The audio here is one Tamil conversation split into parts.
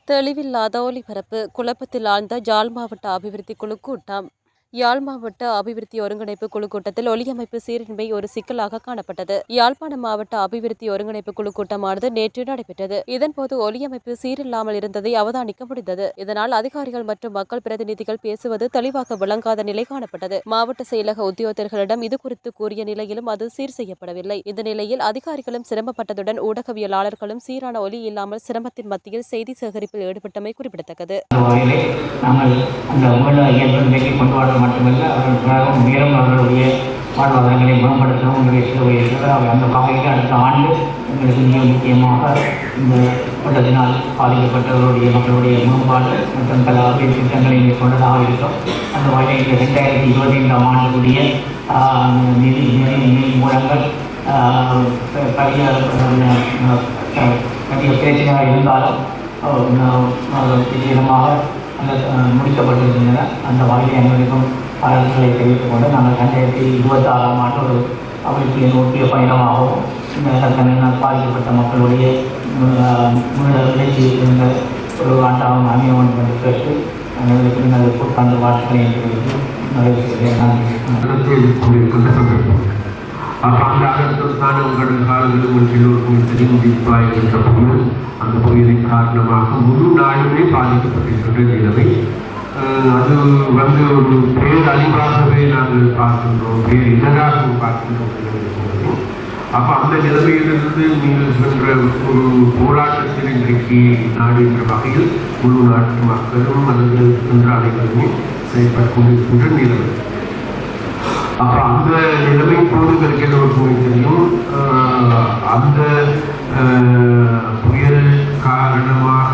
தெளிவில்லாத ஒலிபரப்பு குழப்பத்தில் ஆழ்ந்த யாழ் மாவட்ட அபிவிருத்தி குழு கூட்டம். யாழ் மாவட்ட அபிவிருத்தி ஒருங்கிணைப்பு குழு கூட்டத்தில் ஒலியமைப்பு சீரின்மை ஒரு சிக்கலாக காணப்பட்டது. யாழ்ப்பாணம் மாவட்ட அபிவிருத்தி ஒருங்கிணைப்பு குழு கூட்டமானது நேற்று நடைபெற்றது. இதன்போது ஒலியமைப்பு சீரில்லாமல் இருந்ததை அவதானிக்க முடிந்தது. இதனால் அதிகாரிகள் மற்றும் மக்கள் பிரதிநிதிகள் பேசுவது தெளிவாக விளங்காத நிலை காணப்பட்டது. மாவட்ட செயலக உத்தியோகத்தர்களிடம் இதுகுறித்து கூறிய நிலையிலும் அது சீர் செய்யப்படவில்லை. இந்த நிலையில் அதிகாரிகளும் சிரமப்பட்டதுடன் ஊடகவியலாளர்களும் சீரான ஒலி இல்லாமல் சிரமத்தின் மத்தியில் செய்தி சேகரிப்பில் ஈடுபட்டமை குறிப்பிடத்தக்கது. மட்டுமல்ல அவர்களுக்காகவும் மேலும் அவர்களுடைய வாழ்வாதாரங்களை மேம்படுத்தவும் அந்த வகையில் அடுத்த ஆண்டு எங்களுக்கு மிக முக்கியமாக இந்த கூட்டத்தினால் பாதிக்கப்பட்டவர்களுடைய மக்களுடைய மேம்பாடு மற்றும் பல அபிவிருத்தி திட்டங்களை மேற்கொண்டதாக இருக்கும். அந்த வகையில் 2025ஆம் ஆண்டுக்குரிய நிதி மூலங்கள் பெரிய பேச்சினாக இருந்தாலும் நிச்சயமாக முடிக்கப்பட்டிருக்கின்றன. அந்த வகையில் அனைவருக்கும் பாராட்டுகளை தெரிவித்துக் கொண்டு நாங்கள் 2026ஆம் ஆண்டு ஒரு அபிவிருத்தியை நோக்கிய பயணமாகவும் இந்த பாதிக்கப்பட்ட மக்களுடைய முன்னெடுத்து இருந்த ஒரு ஆண்டாகவும் அமைய வேண்டும் என்று கேட்டு அனைவருக்கும் நல்ல புத்தாண்டு வாழ்த்துக்களை தெரிவித்து நிறைவு செய்கிறேன். அப்போ அந்த அகற்றத்தான உங்கள் காலங்களும் எல்லோருக்கும் தெரிவிப்பாய்கின்ற போது அந்த புயலின் காரணமாக முழு நாடுமே பாதிக்கப்பட்டிருக்கின்ற நிலைமை. அது ஒரு பேரழிவாகவே நாங்கள் பார்க்கின்றோம், பேரிடராகவும் பார்க்கின்றோம். அப்போ அந்த நிலைமையிலிருந்து நீங்கள் சென்ற ஒரு போராட்டத்தில் இன்றைக்கு நாடு என்ற வகையில் முழு நாட்டு மக்களும் அல்லது சென்ற அனைவருமே செயல்பட்டு கொண்டிருக்கின்ற நிலைமை. அப்போ அந்த நிலைமை போதுகளுக்கு எல்லோருக்குமே தெரியும். அந்த புயல் காரணமாக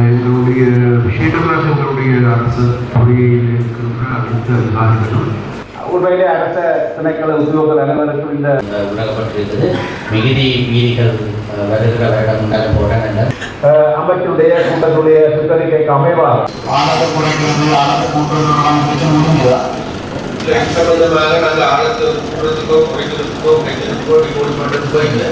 எங்களுடைய விசேடமாக எங்களுடைய அரசு துறையில் இருக்கின்ற அனைத்து அதிகாரிகளும் உண்மையிலே அரச திணைக்கள உத்தியோகர்கள் அனைவருக்கும் இந்த உலகப்பட்டிருக்கிறது. மிகுதி வீதிகள் வருகிற வருடம் உண்டான போராட்டங்கள் அமைச்சருடைய கூட்டத்துடைய சுற்றறிக்கைக்கு அமைவாக சம்பந்தமாக நாங்கள் ஆழத்தை கூடுறதுக்கோ குறைக்கிறதுக்கோ ரிப்போர்ட் போயிட்டு